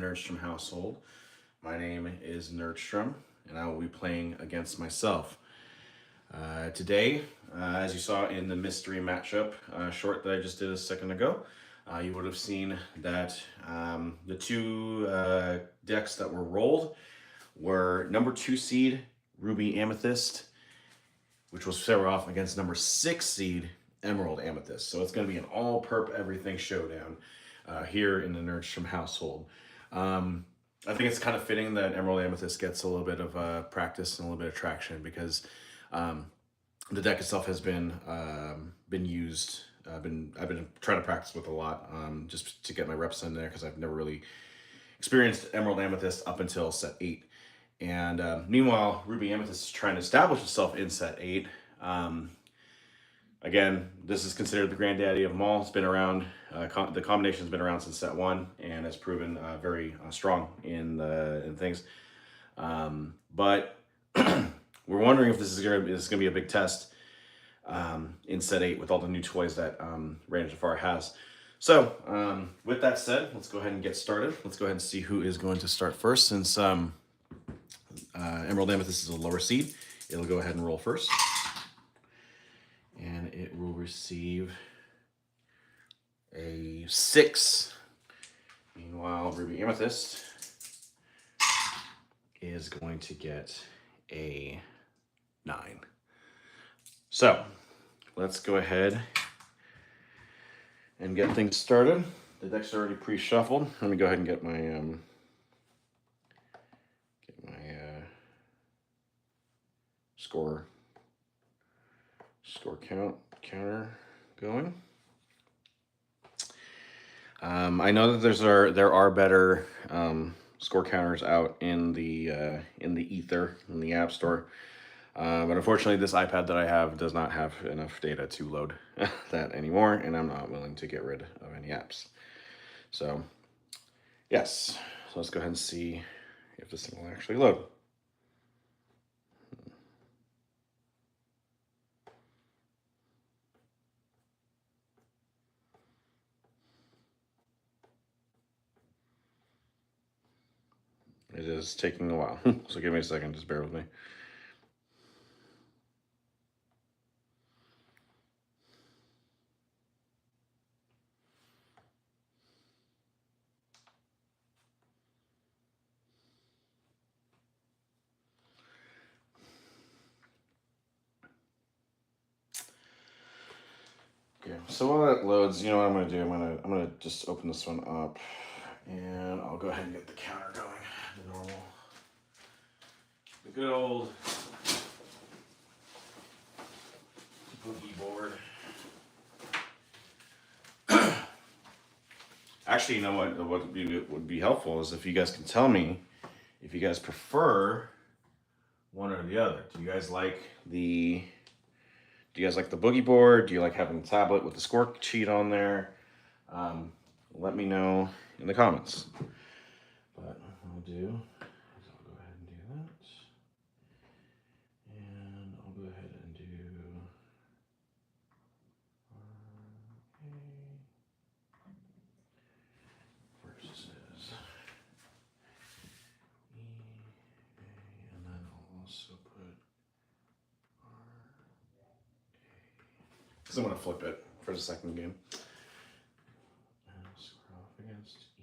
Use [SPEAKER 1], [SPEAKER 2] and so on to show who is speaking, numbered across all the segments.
[SPEAKER 1] Nerdstrom household. My name is Nerdstrom, and I will be playing against myself. Today, as you saw in the mystery matchup short that I just did a second ago, you would have seen that the two decks that were rolled were number 2 seed Ruby Amethyst, which was set off against number 6 seed Emerald Amethyst. So it's going to be an all perp everything showdown here in the Nerdstrom household. I think it's kind of fitting that Emerald Amethyst gets a little bit of practice and a little bit of traction because the deck itself has been used. I've been trying to practice with a lot just to get my reps in there because I've never really experienced Emerald Amethyst up until set 8. And meanwhile, Ruby Amethyst is trying to establish itself in set 8. Again, this is considered the granddaddy of them all. It's been around, the combination has been around since set 1 and has proven very strong in things. But we're wondering if this is going to be a big test in set 8 with all the new toys that Ranger Jafar has. So with that said, let's go ahead and get started. Let's go ahead and see who is going to start first. Since Emerald Amethyst is a lower seed, it'll go ahead and roll first. And it will receive a 6. Meanwhile, Ruby Amethyst is going to get a 9. So let's go ahead and get things started. The deck's already pre-shuffled. Let me go ahead and get my score counter going. I know that there are better score counters out in the ether in the App Store, but unfortunately, this iPad that I have does not have enough data to load that anymore, and I'm not willing to get rid of any apps. So, yes, so let's go ahead and see if this thing will actually load. It is taking a while, so give me a second, just bear with me. Okay, so while that loads, you know what I'm gonna do? I'm gonna just open this one up, and I'll go ahead and get the counter going. The normal, the good old boogie board. Actually, you know what would be helpful is if you guys can tell me if you guys prefer one or the other. Do you guys like the boogie board? Do you like having the tablet with the score sheet on there? Let me know in the comments. But what I'll do is I'll go ahead and do that. And I'll go ahead and do versus E, A, and then I'll also put R, because I'm going to flip it for the second game. And square off against E.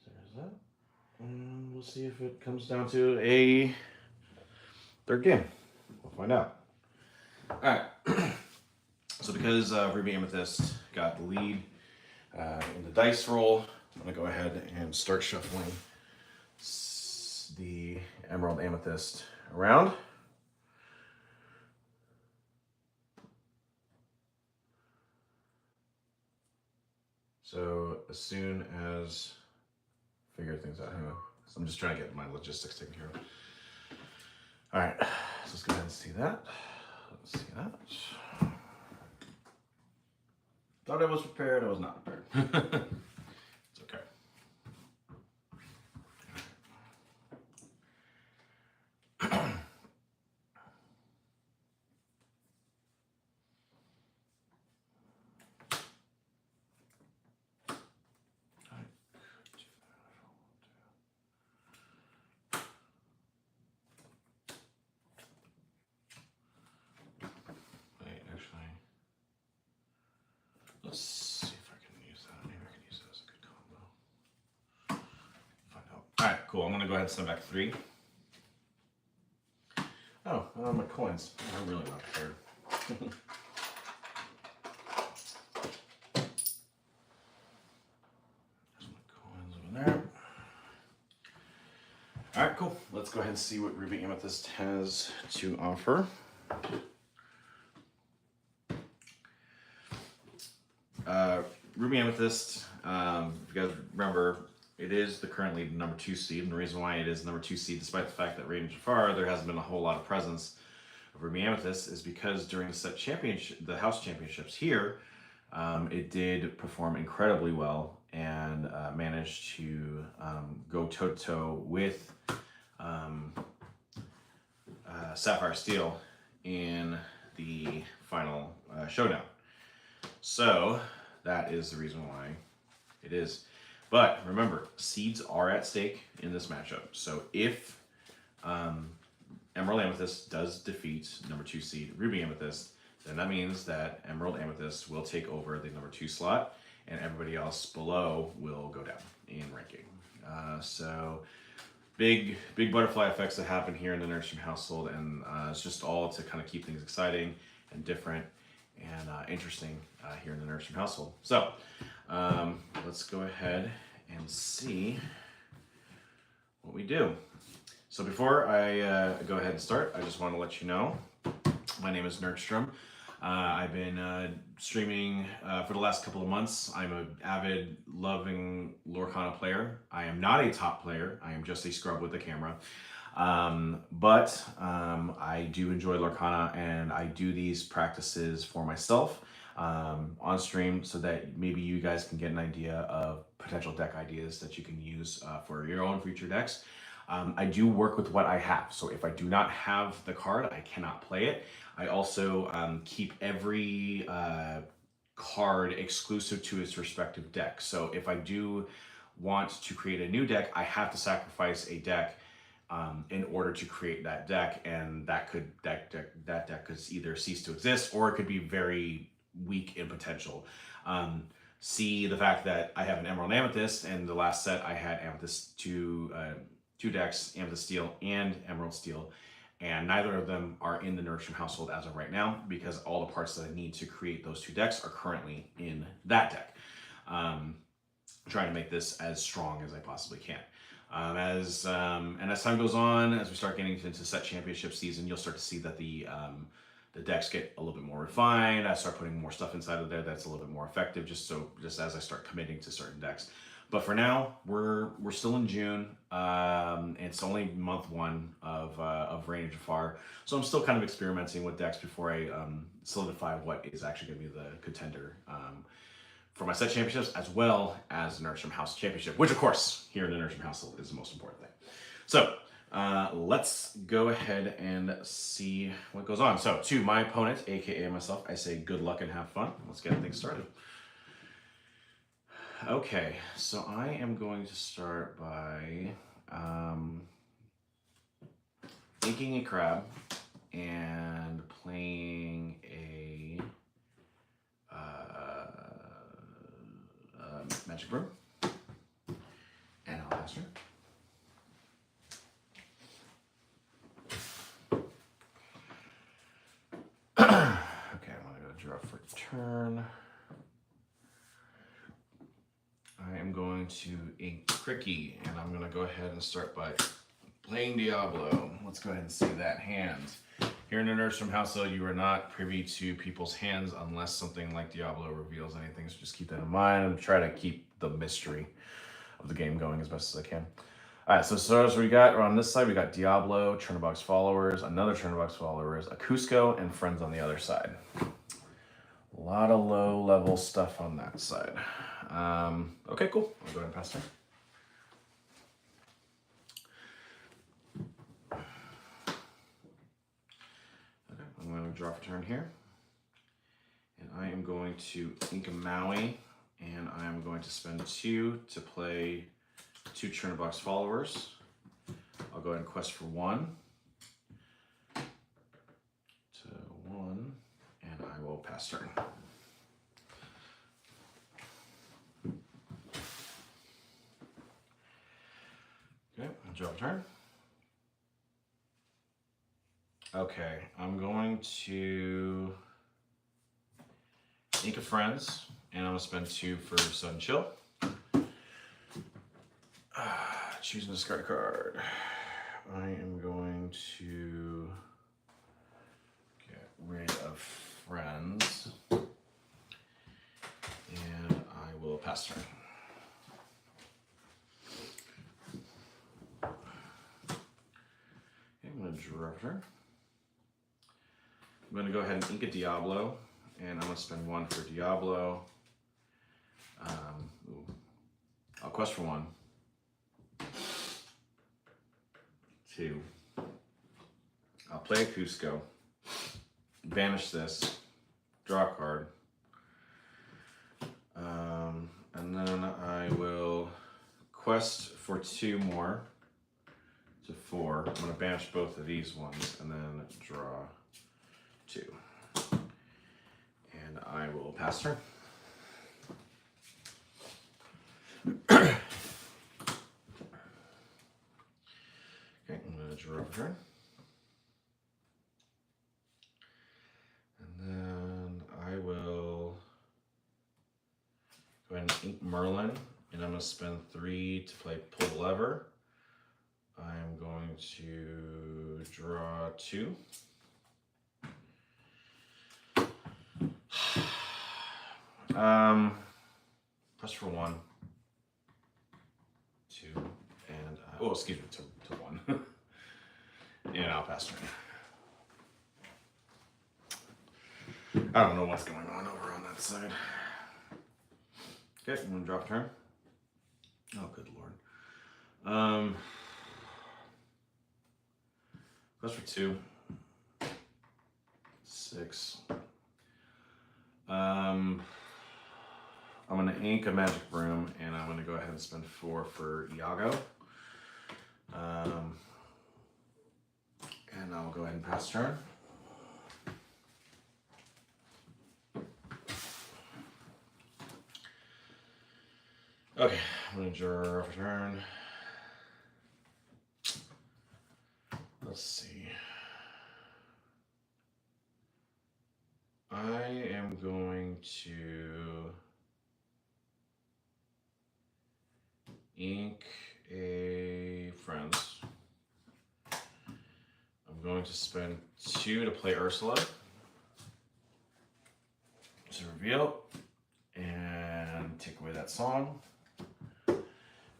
[SPEAKER 1] So there's that. And we'll see if it comes down to a third game. We'll find out. Alright. So because Ruby Amethyst got the lead in the dice roll, I'm going to go ahead and start shuffling the Emerald Amethyst around. So as soon as figure things out, hang on. So I'm just trying to get my logistics taken care of. All right, so let's go ahead and see that. Let's see that. Thought I was prepared. I was not prepared. It's okay. All right, cool. I'm going to go ahead and send back 3. Oh, I don't have my coins. I'm really not prepared. There's my coins over there. All right, cool. Let's go ahead and see what Ruby Amethyst has to offer. Ruby Amethyst, if you guys remember, it is the currently number 2 seed, and the reason why it is number 2 seed, despite the fact that Rain Jafar, there hasn't been a whole lot of presence of Ruby Amethyst, is because during the set championship, the house championships here, it did perform incredibly well and managed to go toe-to-toe with Sapphire Steel in the final showdown. So that is the reason why it is. But remember, seeds are at stake in this matchup. So if Emerald Amethyst does defeat number 2 seed Ruby Amethyst, then that means that Emerald Amethyst will take over the number 2 slot, and everybody else below will go down in ranking. So big butterfly effects that happen here in the Nerdstrom household, and it's just all to kind of keep things exciting and different and interesting here in the Nerdstrom household. So let's go ahead and see what we do. So before I go ahead and start, I just want to let you know, my name is Nerdstrom. I've been streaming for the last couple of months. I'm an avid, loving Lorcana player. I am not a top player. I am just a scrub with a camera. But I do enjoy Lorcana, and I do these practices for myself on stream so that maybe you guys can get an idea of potential deck ideas that you can use for your own future decks. I do work with what I have, so if I do not have the card, I cannot play it. I also keep every card exclusive to its respective deck. So if I do want to create a new deck, I have to sacrifice a deck in order to create that deck, and that deck could either cease to exist or it could be very weak in potential. See the fact that I have an Emerald Amethyst, and the last set I had Amethyst two decks, Amethyst Steel and Emerald Steel, and neither of them are in the Nerdstrom household as of right now because all the parts that I need to create those 2 decks are currently in that deck. Trying to make this as strong as I possibly can. And as time goes on, as we start getting into set championship season, you'll start to see that the decks get a little bit more refined. I start putting more stuff inside of there that's a little bit more effective, just as I start committing to certain decks. But for now, we're still in June. It's only month 1 of Rain of Jafar, so I'm still kind of experimenting with decks before I solidify what is actually going to be the contender for my set championships, as well as the Nerdstrom House Championship, which of course here in the Nerdstrom household is the most important thing. So let's go ahead and see what goes on. So to my opponent, aka myself, I say good luck and have fun. Let's get things started. Okay, so I am going to start by inking a crab and playing a magic broom, and I'll pass her. Okay, I'm gonna go draw for turn. I am going to ink Cricky, and I'm going to go ahead and start by playing Diablo. Let's go ahead and see that hand. Here in the Nerdstrom household, you are not privy to people's hands unless something like Diablo reveals anything, so just keep that in mind and try to keep the mystery of the game going as best as I can. All right, so as we got on this side, we got Diablo, Chernobog's Followers, another Chernobog's Followers, a Cusco, and Friends on the other side. A lot of low-level stuff on that side. Okay, cool. I'll go ahead and pass turn. Okay, I'm going to draw for turn here. And I am going to ink a Maui, and I am going to spend 2 to play 2 Chernobog's Followers. I'll go ahead and quest for 1. To 1, and I will pass turn. draw a turn. Okay, I'm going to Ink of Friends, and I'm gonna spend 2 for Sudden Chill. Choosing to discard a card. I am going to get rid of Friends, and I will pass turn. Okay, I'm gonna draw a turn. I'm gonna go ahead and ink a Diablo, and I'm gonna spend 1 for Diablo. I'll quest for 1. 2. I'll play a Cusco, banish this, draw a card, and then I will quest for 2 more to 4. I'm going to banish both of these ones and then draw 2. And I will pass turn. Okay, I'm going to draw a turn. And then I will go ahead and ink Merlin, and I'm going to spend 3 to play Pull the Lever. I'm going to draw 2. Press for 1, 2, and oh, excuse me, to 1. And I'll pass turn. I don't know what's going on over on that side. Okay, I'm gonna drop turn. Oh, good lord. Press for 2. 6. I'm gonna ink a Magic Broom, and I'm gonna go ahead and spend 4 for Iago. And I'll go ahead and pass turn. Okay, I'm gonna draw a turn. Let's see. I am going to ink a Friends. I'm going to spend 2 to play Ursula to reveal and take away that song.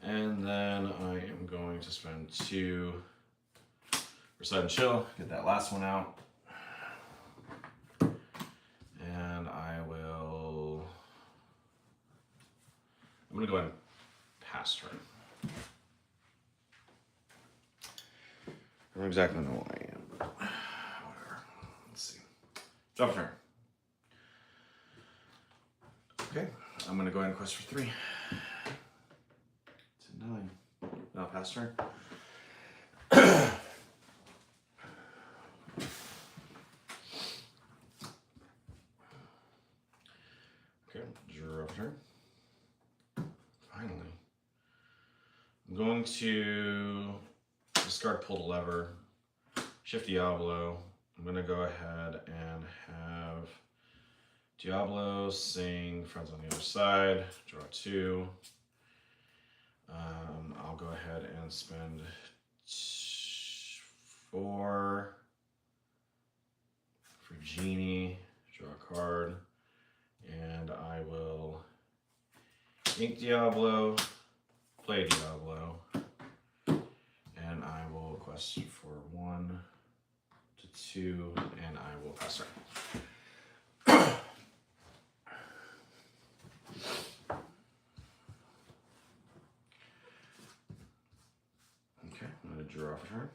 [SPEAKER 1] And then I am going to spend 2 for Sudden Chill, get that last one out. And I'm gonna go ahead and pass turn. I don't exactly know why I am, but whatever. Let's see. Drop turn. Okay, I'm gonna go ahead and quest for 3. To 9. Now pass turn. Okay, draw turn. Finally. I'm going to discard Pull the Lever, shift Diablo. I'm going to go ahead and have Diablo sing Friends on the other side, draw 2. I'll go ahead and spend 4 for Genie, draw a card, and I will ink Diablo, play Diablo, and I will quest for 1 to 2, and I will pass turn. Okay, I'm going to draw for turn.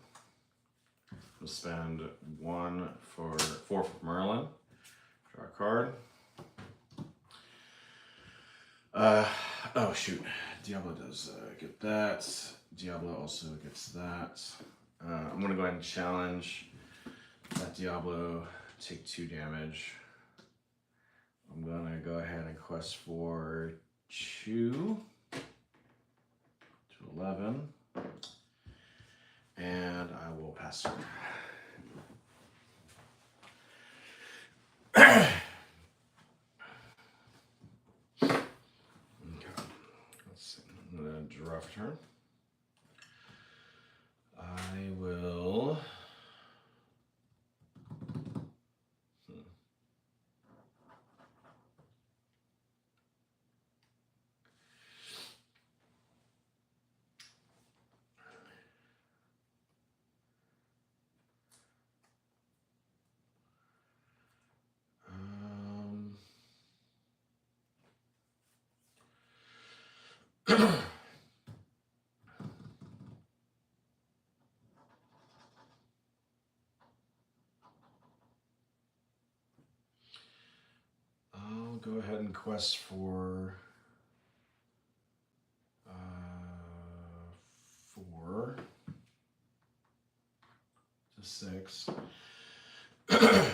[SPEAKER 1] I'll spend 4 for Merlin, draw a card. Oh shoot, Diablo does get that. Diablo also gets that. I'm gonna go ahead and challenge that Diablo take 2 damage. I'm gonna go ahead and quest for 2 to 11. draw for turn. I will... I'll go ahead and quest for 4 to 6. I'm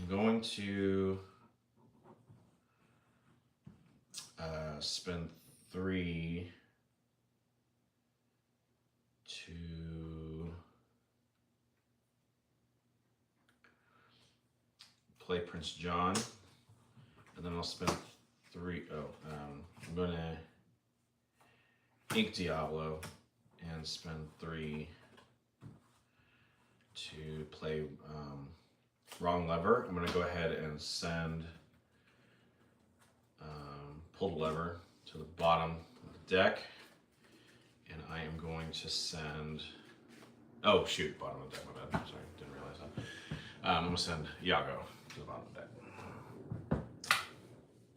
[SPEAKER 1] going to spend 3 to play Prince John, and then I'll spend 3. I'm going to ink Diablo and spend 3 to play Wrong Lever. I'm going to go ahead and send Pulled Lever to the bottom of the deck, and I am going to send... Oh shoot, bottom of the deck, my bad. Sorry, didn't realize that. I'm going to send Iago to the bottom of the deck.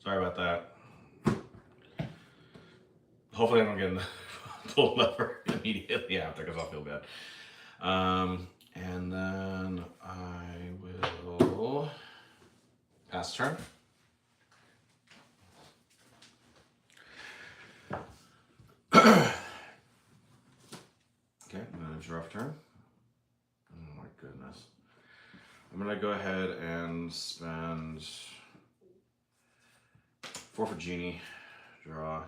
[SPEAKER 1] Sorry about that. Hopefully I don't get in the Pulled Lever immediately after, because I'll feel bad. And then I will pass turn. Okay, I'm gonna draw for turn. Oh my goodness. I'm gonna go ahead and spend 4 for Genie, draw.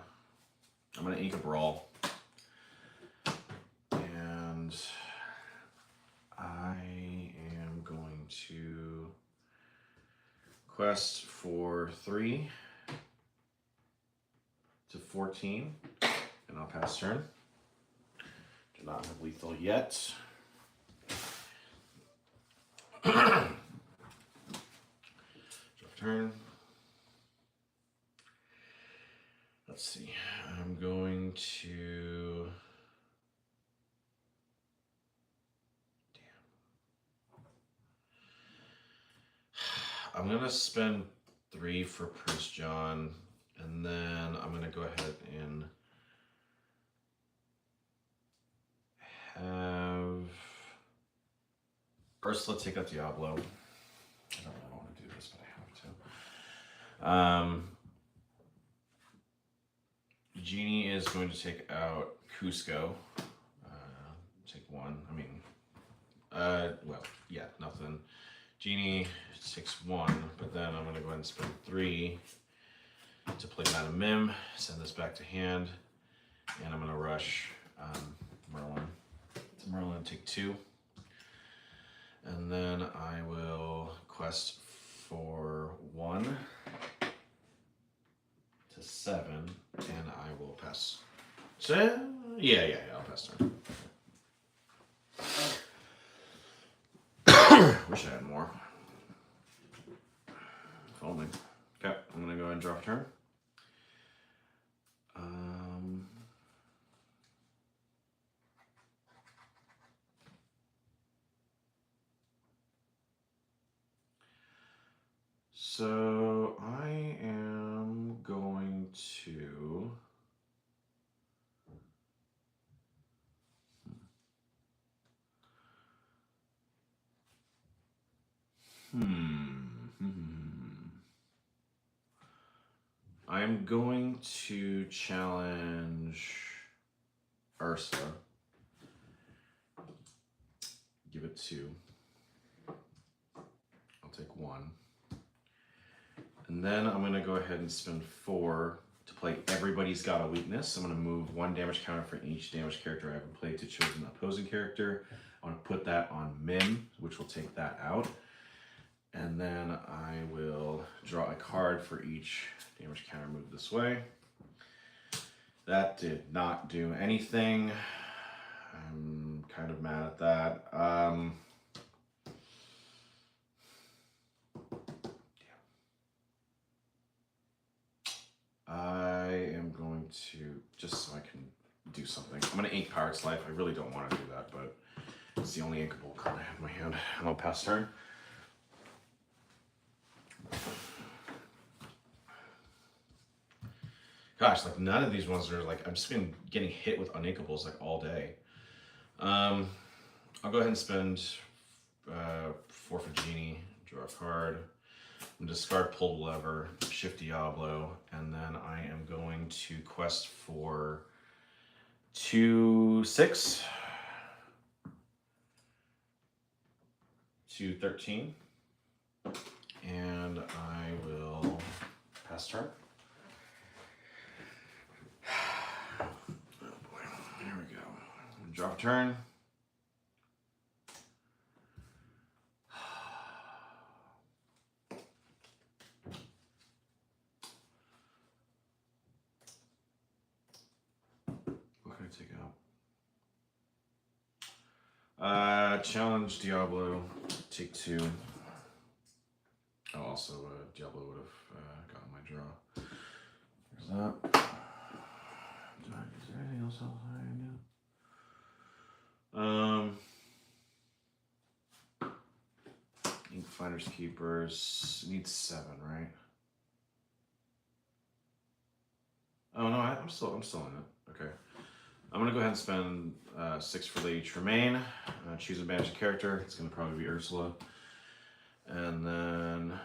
[SPEAKER 1] I'm gonna ink a Brawl. And I am going to quest for 3 to 14, and I'll pass turn. Do not have lethal yet. Draw turn. Let's see. I'm going to... I'm going to spend 3 for Prince John, and then I'm going to go ahead and have Ursula take out Diablo. I don't really want to do this, but I have to. Genie is going to take out Cusco. Take 1. I mean, well, yeah, nothing. Genie takes 1, but then I'm going to go ahead and spend 3 to play Madam Mim, send this back to hand, and I'm going to rush Merlin. So Merlin, take 2. And then I will quest for 1 to 7, and I will pass. So, yeah, I'll pass turn. Wish I had more. If only. Okay, I'm gonna go ahead and draw a turn. So I am going to I'm going to challenge Ursa. Give it 2. I'll take 1. And then I'm going to go ahead and spend 4 to play Everybody's Got a Weakness. I'm going to move 1 damage counter for each damage character I haven't played to chosen opposing character. I want to put that on Mim, which will take that out. And then I will draw a card for each damage counter move this way. That did not do anything. I'm kind of mad at that. I am going to, just so I can do something, I'm going to ink Pirate's Life. I really don't want to do that, but it's the only inkable card I have in my hand. And I'll pass turn. Gosh, like none of these ones are like, I'm just been getting hit with uninkables like all day. I'll go ahead and spend 4 for Genie, draw a card. I'm gonna discard Pull Lever, shift Diablo, and then I am going to quest for 2/6 to 13, and I will pass turn. Oh boy, here we go. Drop turn. What can I take out? Challenge Diablo, take 2. Oh, also Diablo would have gotten my draw. There's that. Is there anything else I can do? Ink Finders Keepers needs 7, right? Oh no, I'm still in it. Okay. I'm gonna go ahead and spend 6 for Lady Tremaine. Choose a banished character. It's gonna probably be Ursula. And then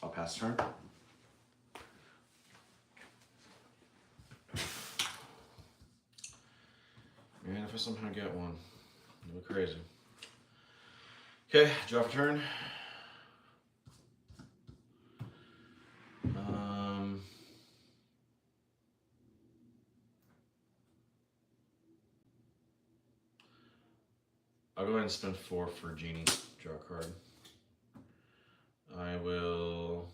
[SPEAKER 1] I'll pass turn. And if I somehow get one, it'll be crazy. Okay, draw for turn. I'll go ahead and spend 4 for Genie, draw a card. I will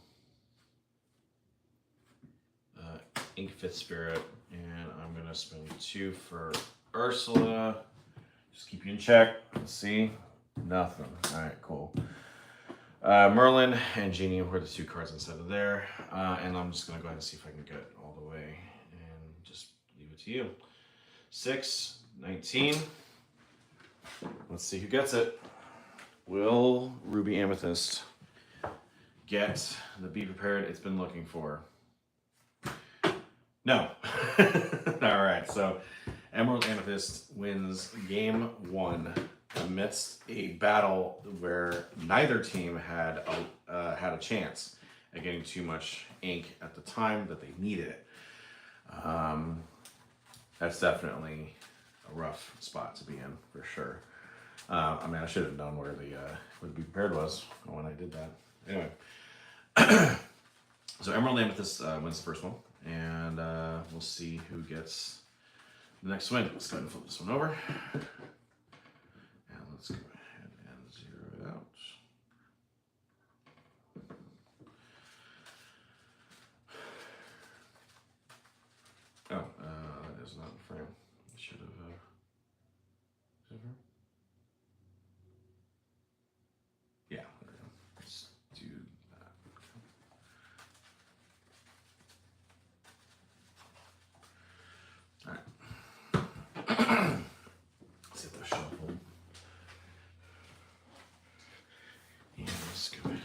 [SPEAKER 1] ink Fifth Spirit, and I'm gonna spend 2 for Ursula. Just keep you in check. Let's see. Nothing. Alright, cool. Merlin and Genie were the 2 cards inside of there. And I'm just gonna go ahead and see if I can get all the way and just leave it to you. 6, 19. Let's see who gets it. Will Ruby Amethyst get the Be Prepared it's been looking for? No. Alright, so Emerald Amethyst wins game 1 amidst a battle where neither team had a chance at getting too much ink at the time that they needed it. That's definitely a rough spot to be in, for sure. I mean, I should have known where the Be Prepared was when I did that. Anyway, so Emerald Amethyst wins the first one, and we'll see who gets the next win. Let's go ahead and flip this one over. And let's go ahead and 0 it out. Oh, that is not in frame. I should have. Is it frame? Yeah, there we go. Let's do that. All right. Let's hit the shuffle. And let's go ahead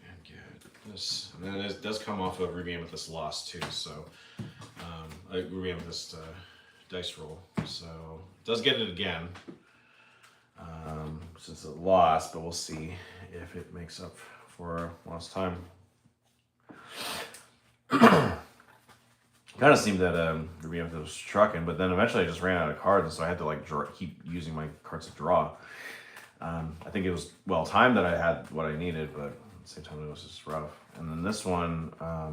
[SPEAKER 1] and get this. And then it does come off of Ruby Amethyst Lost too, so Ruby Amethyst dice roll. So it does get it again since it lost, but we'll see if it makes up for lost time. Kind of seemed that Ruby Amethyst was trucking, but then eventually I just ran out of cards, and so I had to keep using my cards to draw. I think it was well timed that I had what I needed, but at the same time it was just rough. And then this one, I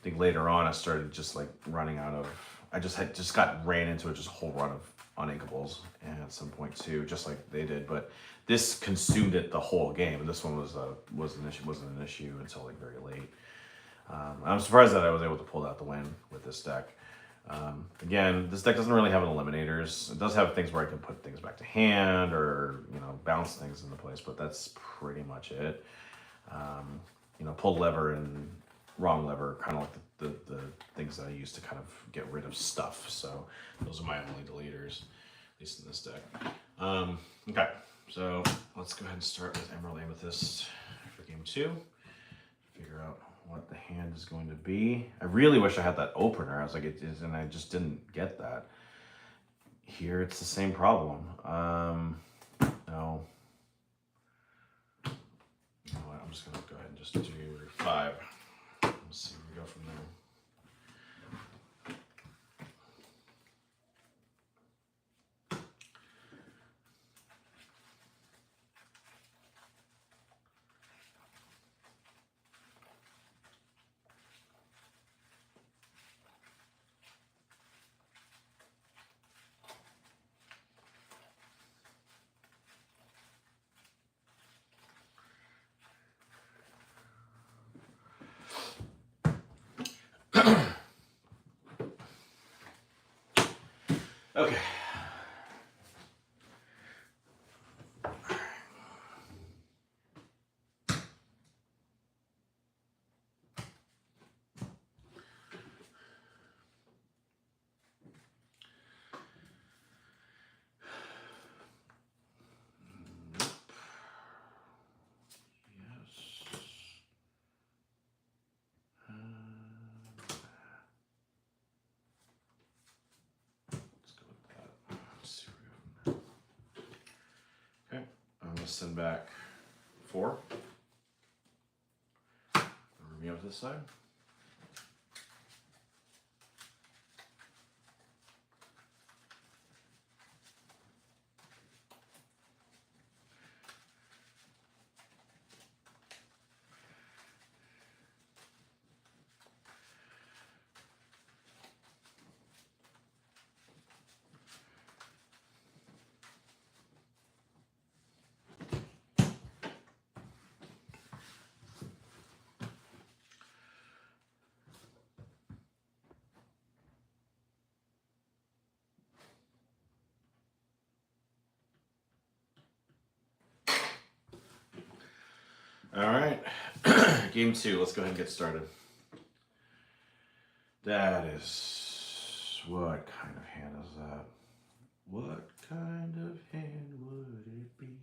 [SPEAKER 1] think later on I started just running out of I just got ran into just a whole run of uninkables and at some point too, just like they did. But this consumed it the whole game, and this one wasn't an issue until like very late. I'm surprised that I was able to pull out the win with this deck. Again, this deck doesn't really have an eliminators. It does have things where I can put things back to hand or, you know, bounce things into place, but that's pretty much it. You know, pull lever and wrong lever, kind of like the things that I use to kind of get rid of stuff. So those are my only deleters, at least in this deck. Okay, so let's go ahead and start with Emerald Amethyst for game 2. Figure out what the hand is going to be. I really wish I had that opener. I was like, it is, and I just didn't get that. Here, it's the same problem. No. You know what? I'm just gonna go ahead and just do 5. Let's see where we go from there. Okay. Send back 4. Move me over to this side. All right, game 2. Let's go ahead and get started. That is, what kind of hand is that? What kind of hand would it be?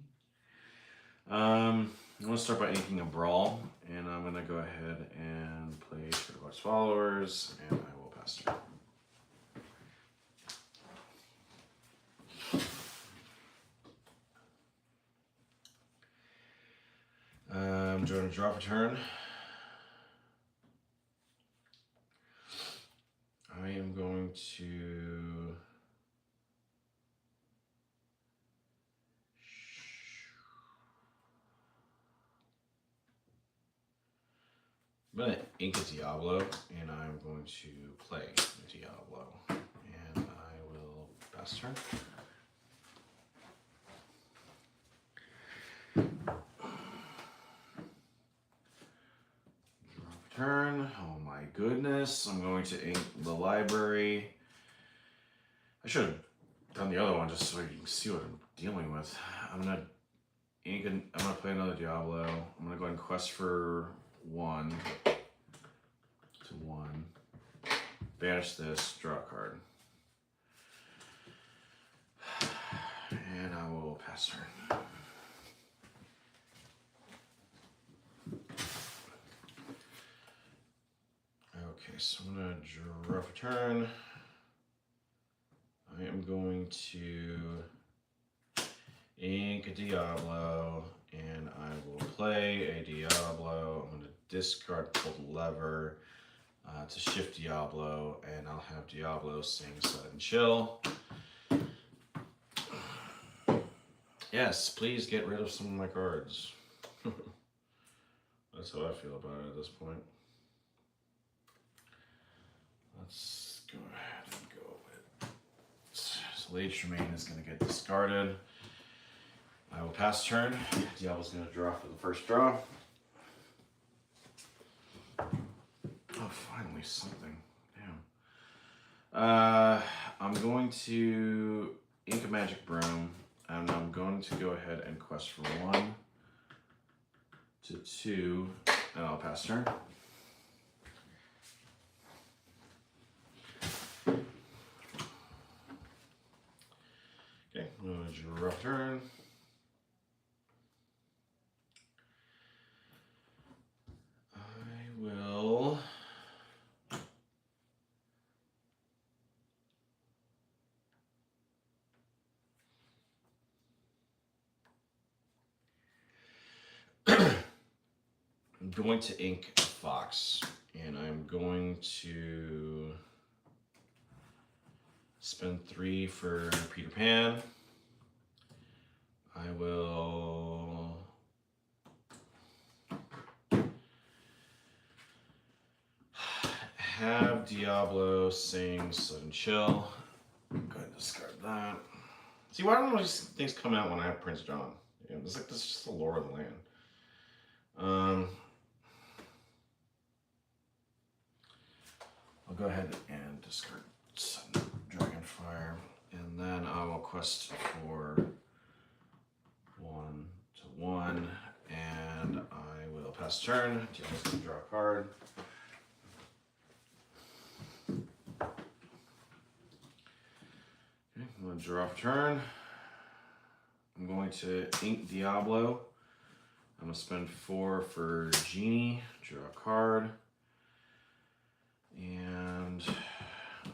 [SPEAKER 1] I'm gonna start by inking a Brawl, and I'm gonna go ahead and play Shadowbox Followers, and I will pass turn. I'm going to draw for turn. I am going to ink a Diablo, and I'm going to play a Diablo, and I will pass turn. Turn. Oh my goodness. I'm going to ink the library. I should have done the other one just so you can see what I'm dealing with. I'm gonna play another Diablo. I'm gonna go ahead and quest for 1 to 1. Banish this, draw a card. And I will pass turn. Okay, so I'm gonna draw for turn. I am going to ink a Diablo, and I will play a Diablo. I'm going to discard pull lever to shift Diablo, and I'll have Diablo sing Sudden Chill. Yes, please get rid of some of my cards. That's how I feel about it at this point. Let's go ahead and go So Lady Tremaine is going to get discarded. I will pass turn. Diablo's going to draw for the first draw. Oh, finally something. Damn. I'm going to ink a magic broom, and I'm going to go ahead and quest for 1 to 2, and I'll pass turn. Okay, I'm going to draw turn. I will I'm going to ink a fox, and I'm going to spend 3 for Peter Pan. I will have Diablo sing Sudden Chill. Go ahead and discard that. See, why don't these things come out when I have Prince John? Yeah, it's like this is just the lore of the land. I'll go ahead and discard Sudden Dragonfire, and then I will quest for 1 to 1, and I will pass turn. Diablo's going to draw a card. Okay, I'm going to draw off turn. I'm going to ink Diablo. I'm going to spend 4 for Genie, draw a card, and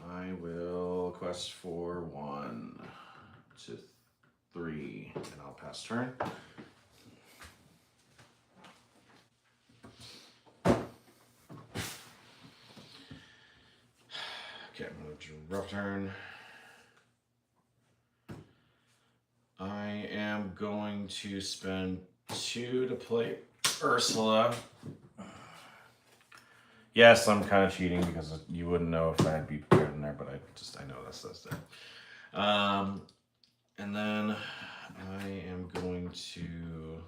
[SPEAKER 1] I will quest for 1 to 3, and I'll pass turn. Okay, I'm going to draw turn. I am going to spend 2 to play Ursula. Yes, I'm kind of cheating because you wouldn't know if I had beat better than there, but I know that's it. And then I am going to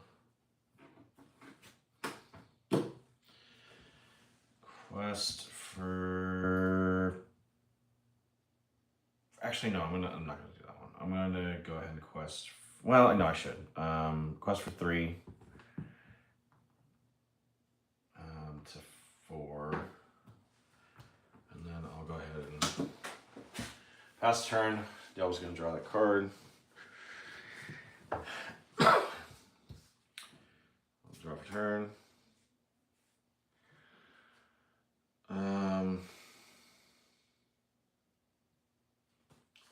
[SPEAKER 1] quest for. Actually, no, I'm not gonna do that one. I'm gonna go ahead and quest. Well, no, I should. Quest for 3 to 4, and then I'll go ahead and pass turn. Diablo's gonna draw that card. I'll draw for turn.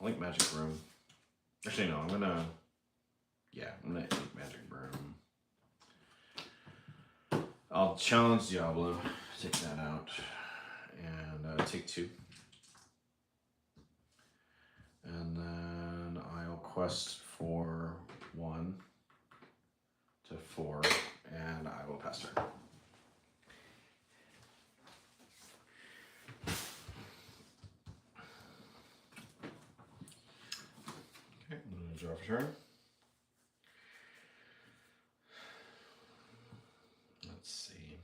[SPEAKER 1] I like Magic Broom. Actually, no, I'm gonna ink Magic Broom. I'll challenge Diablo, take that out, and take 2. And then I'll quest for 1 to 4, and I will pass turn. Okay, I'm going to draw for turn. Let's see.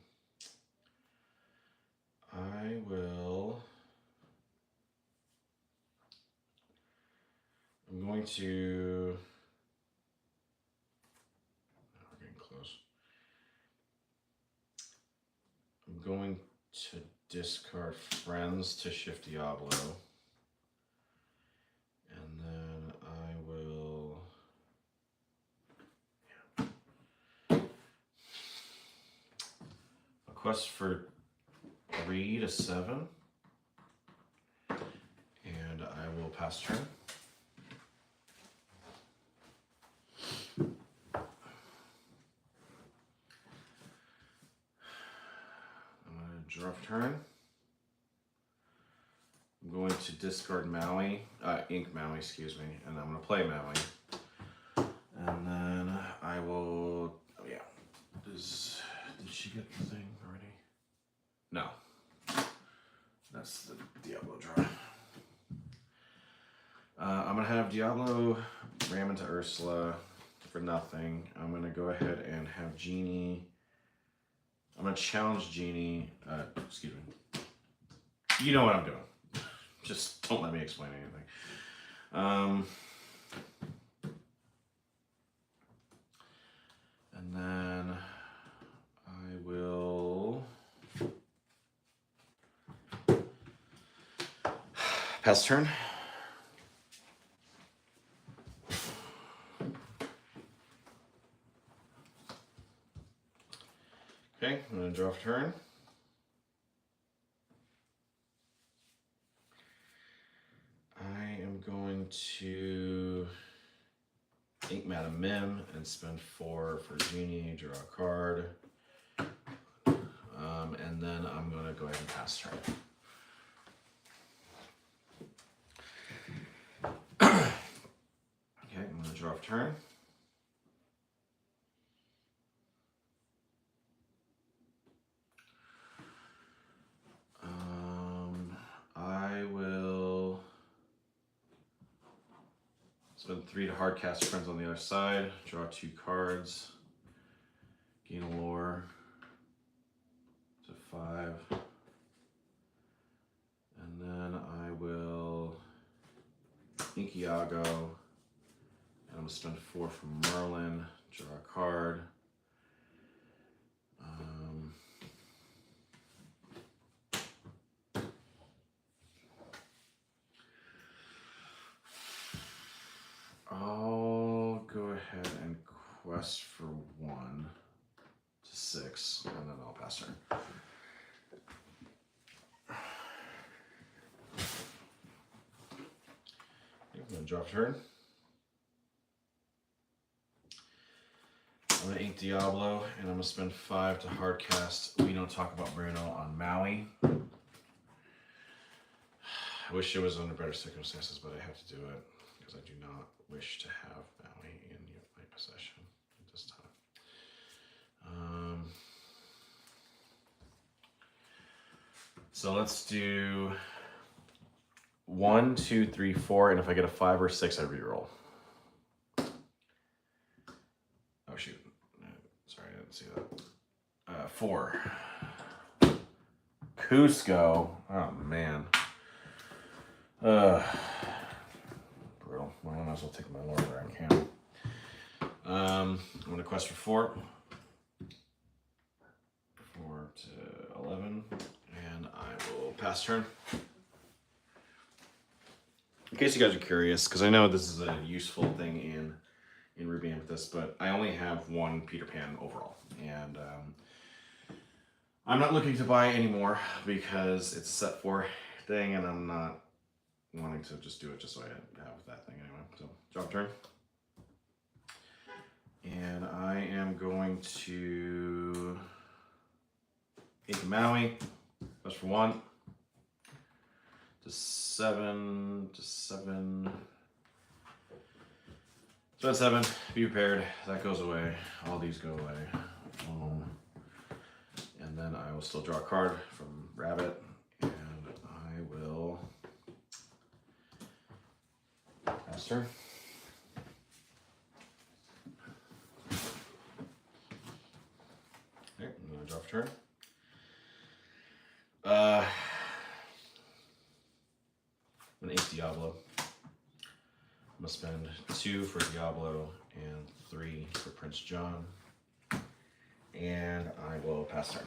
[SPEAKER 1] I will. I'm going to. We're getting close. I'm going to discard Friends to shift Diablo. And then I will. A quest for 3 to 7. And I will pass turn. Draw turn. I'm going to discard Maui, ink Maui, excuse me, and I'm going to play Maui. And then I will, oh yeah, did she get the thing already? No. That's the Diablo draw. I'm going to have Diablo ram into Ursula for nothing. I'm going to go ahead and have Genie. I'm going to challenge Genie. Excuse me. You know what I'm doing. Just don't let me explain anything. And then I will pass turn. Okay, I'm going to draw for turn. I am going to ink Madam Mim and spend 4 for Genie, draw a card. And then I'm going to go ahead and pass turn. Okay, I'm going to draw for turn. I will spend 3 to hard cast Friends on the other side, draw 2 cards, gain a lore to 5, and then I will ink Iago, and I'm going to spend 4 for Merlin, draw a card. I'll go ahead and quest for 1 to 6, and then I'll pass turn. I'm going to draw for turn. I'm going to ink Diablo, and I'm going to spend 5 to hard cast We Don't Talk About Bruno on Maui. I wish it was under better circumstances, but I have to do it because I do not wish to have Maui in my possession at this time. So let's do 1, 2, 3, 4, and if I get a 5 or 6, I reroll. Oh shoot! Sorry, I didn't see that. 4. Cusco. Oh man. Brutal. Well, I might as well take my lore where I can. I'm gonna quest for 4. 4 to 11, and I will pass turn. In case you guys are curious, because I know this is a useful thing in Ruby Amethyst, but I only have 1 Peter Pan overall, and I'm not looking to buy any more because it's a set 4 thing, and I'm not wanting to just do it just so I have that thing anyway. So, drop turn. And I am going to ink Maui. That's for 1. To 7. To 7. 7. Be prepared. That goes away. All these go away. And then I will still draw a card from Rabbit. And I will pass turn. Okay, I'm going to draw for turn. I'm going to ink Diablo. I'm going to spend 2 for Diablo and 3 for Prince John. And I will pass turn.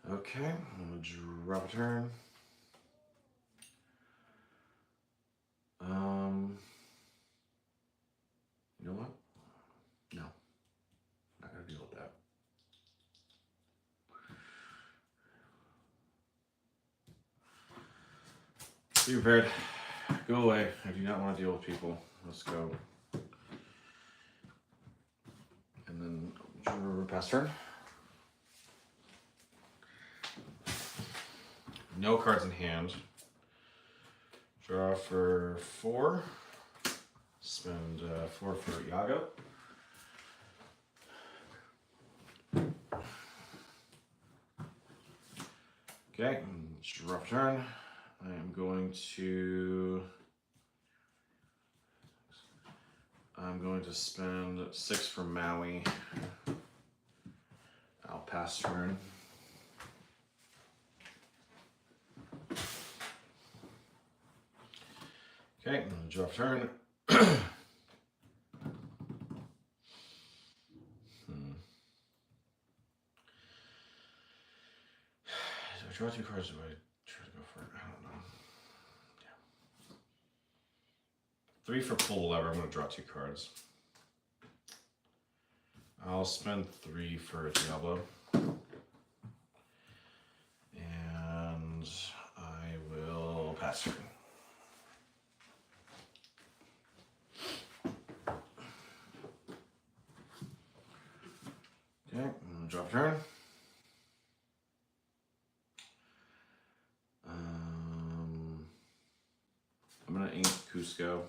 [SPEAKER 1] Okay, I'm going to drop a turn. You know what? No. Not going to deal with that. Be prepared. Go away. I do not want to deal with people. Let's go. And then pass turn. No cards in hand. Draw for 4. Spend 4 for Iago. Okay, rough turn. I am going to spend 6 for Maui. I'll pass turn. Okay, drop turn. Do I draw 2 cards? Do I try to go for it? I don't know. Yeah. 3 for pull lever. I'm going to draw 2 cards. I'll spend 3 for Diablo. And I will pass turn. Okay, drop turn. I'm going to ink Cusco.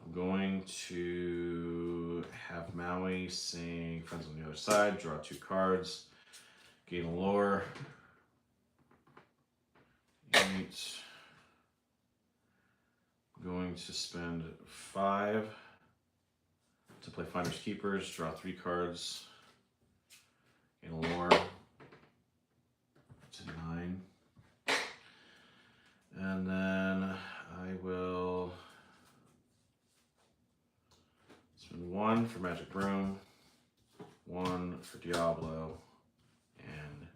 [SPEAKER 1] I'm going to have Maui sing Friends on the Other Side, draw 2 cards, gain a lore, 8. I'm going to spend 5 to play Finders Keepers, draw 3 cards, gain a lore, to 9. And then I will spend 1 for Magic Broom, 1 for Diablo, and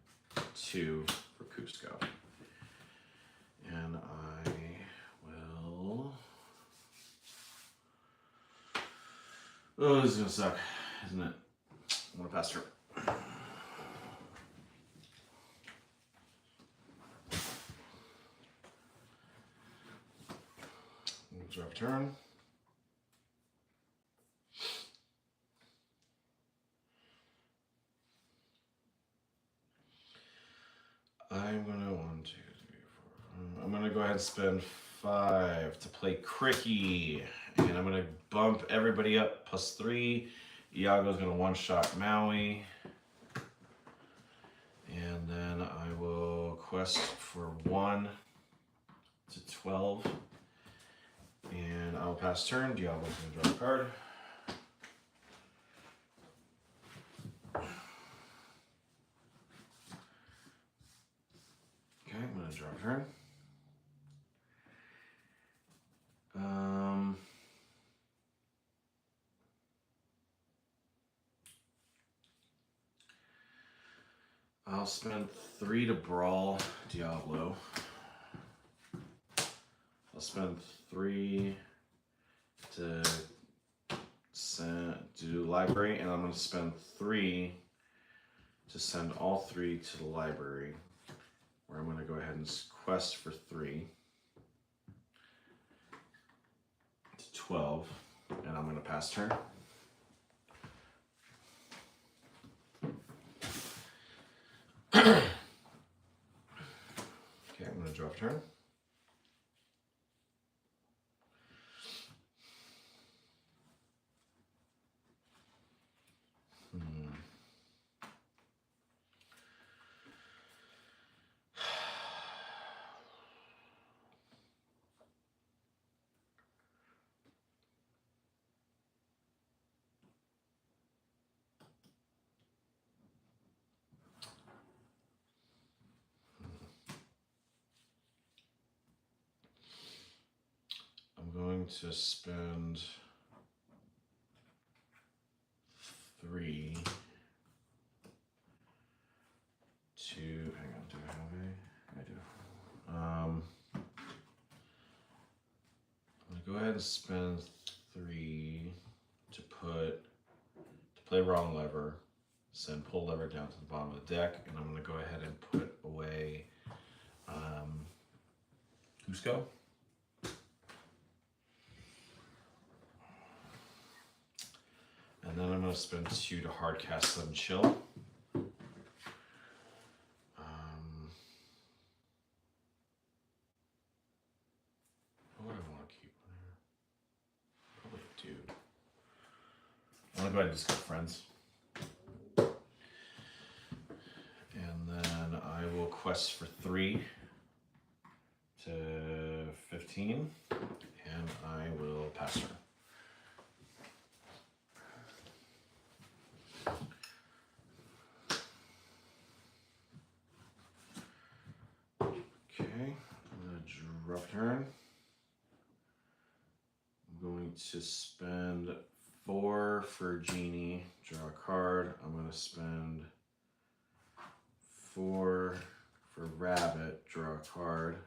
[SPEAKER 1] 2 for Cusco. And I will... Oh, this is gonna suck, isn't it? I'm gonna pass turn. Drop turn. I'm gonna 1, 2, 3, 4. I'm gonna go ahead and spend 5 to play Cricky, and I'm gonna bump everybody up +3. Iago's gonna one-shot Maui, and then I will quest for 1 to 12, and I'll pass turn. Diablo's gonna draw a card. Okay, I'm gonna draw a turn. I'll spend 3 to brawl Diablo. I'll spend 3 to do library, and I'm going to spend 3 to send all 3 to the library, where I'm going to go ahead and quest for 3 to 12, and I'm going to pass turn. Okay, I'm going to drop turn. I'm going to spend 3 to, hang on, do I have a? I do. I'm gonna go ahead and spend 3 to play wrong lever, send pull lever down to the bottom of the deck, and I'm gonna go ahead and put away Cusco. And then I'm going to spend 2 to hard cast them chill. What do I want to keep in here? Probably a dude. I'm going to go ahead and just go friends. And then I will Quest for 3 to 15, and I will pass her. Okay, I'm going to drop turn. I'm going to spend 4 for Genie, draw a card. I'm going to spend 4 for Rabbit, draw a card.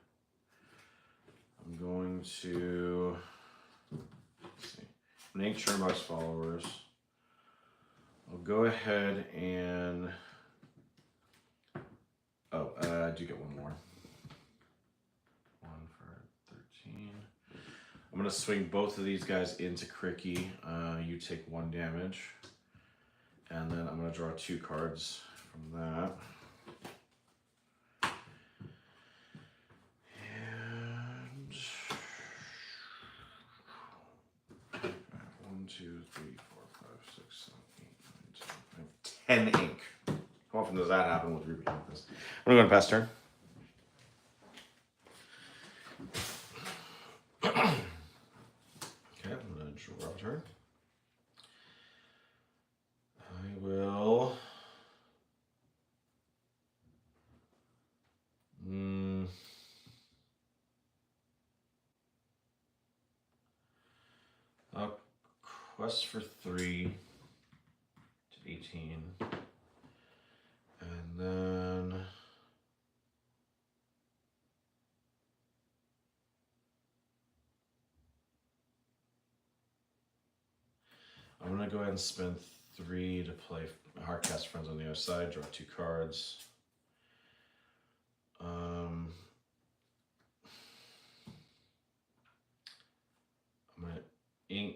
[SPEAKER 1] I'm going to, let's see, make Churnbox followers. I'll go ahead and, I do get one more. 1 for 13. I'm going to swing both of these guys into Cricky. You take 1 damage. And then I'm going to draw 2 cards from that. And 1, 2, 3, 4, 5, 6, 7, 8, 9, 10. 10 ink. How often does that happen with Ruby like this? I'm going to pass turn. Okay, I'm going to draw a turn. I will. Quest for 3 to 18. And then I'm going to go ahead and spend 3 to play Heartcast Friends on the other side, draw 2 cards. I'm going to ink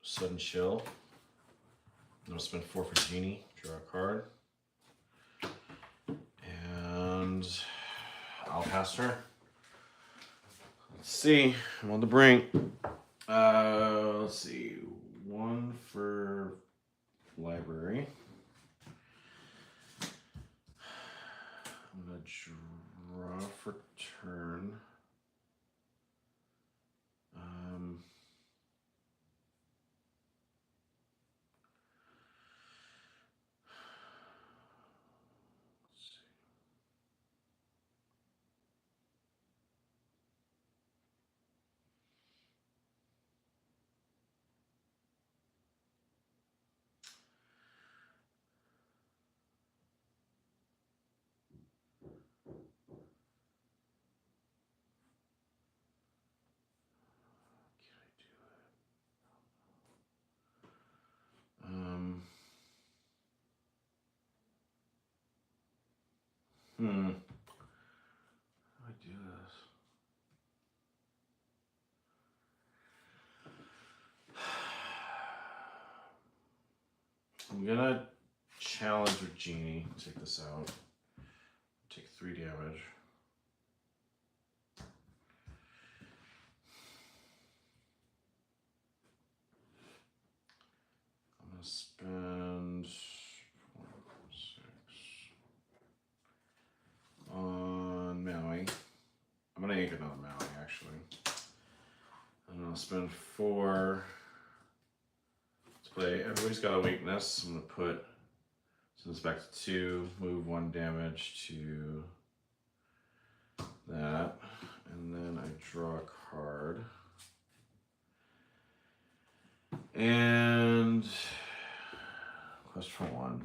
[SPEAKER 1] Sudden Chill. I'm going to spend 4 for Genie, draw a card. And I'll pass her. Let's see, I'm on the brink. Let's see, 1 for Library. I'm going to draw for turn. How do I do this? I'm gonna challenge with Genie. Take this out. Take 3 damage. I'm gonna spend 4, 6 on Maui. I'm gonna ink another Maui actually. I'm gonna spend 4 to play. Everybody's got a weakness. I'm gonna put this back to 2, move 1 damage to that, and then I draw a card. And quest for 1.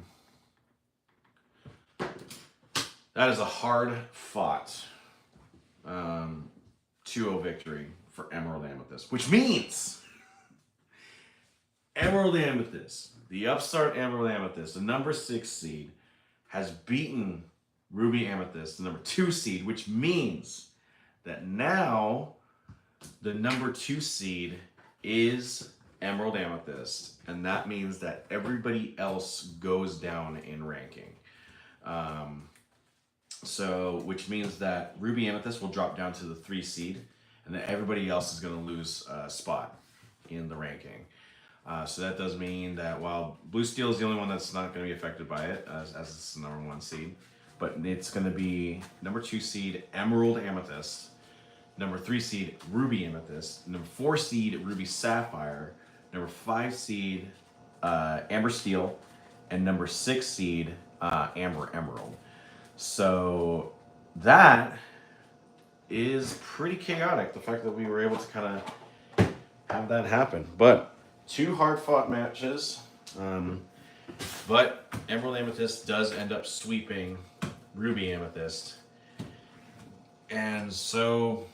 [SPEAKER 1] That is a hard fought 2-0 victory for Emerald Amethyst, which means Emerald Amethyst, the upstart Emerald Amethyst, the number 6 seed, has beaten Ruby Amethyst, the number 2 seed, which means that now the number 2 seed is Emerald Amethyst, and that means that everybody else goes down in ranking. Which means that Ruby Amethyst will drop down to the 3 seed, and that everybody else is going to lose a spot in the ranking. So that does mean that while Blue Steel is the only one that's not going to be affected by it, as it's the number 1 seed, but it's going to be number 2 seed Emerald Amethyst, number 3 seed Ruby Amethyst, number 4 seed Ruby Sapphire, number 5 seed Amber Steel, and number 6 seed Amber Emerald. So that is pretty chaotic, the fact that we were able to kind of have that happen. But 2 hard-fought matches. But Emerald Amethyst does end up sweeping Ruby Amethyst. And so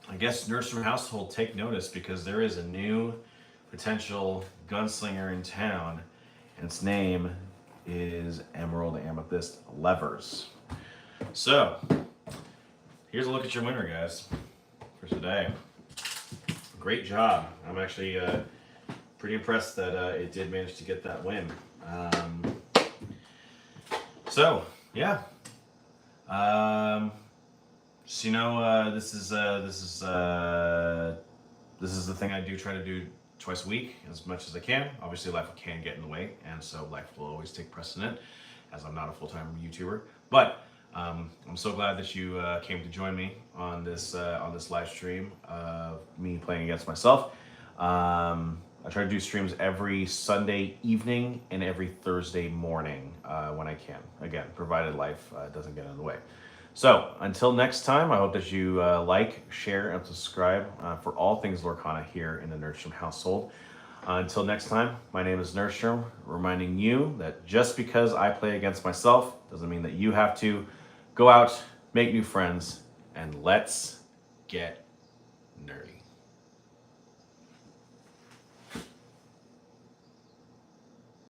[SPEAKER 1] I guess Nerdstrom household, take notice, because there is a new potential gunslinger in town, and its name is Emerald Amethyst Levers. So here's a look at your winner, guys, for today. Great job. I'm actually pretty impressed that it did manage to get that win. So yeah. So, you know, this is the thing I do try to do twice a week as much as I can. Obviously, life can get in the way, and so life will always take precedent, as I'm not a full-time YouTuber. But I'm so glad that you came to join me on this live stream of me playing against myself. I try to do streams every Sunday evening and every Thursday morning when I can. Again, provided life doesn't get in the way. So until next time, I hope that you like, share, and subscribe for all things Lorcana here in the Nerdstrom household. Until next time, my name is Nerdstrom, reminding you that just because I play against myself doesn't mean that you have to. Go out, make new friends, and let's get nerdy.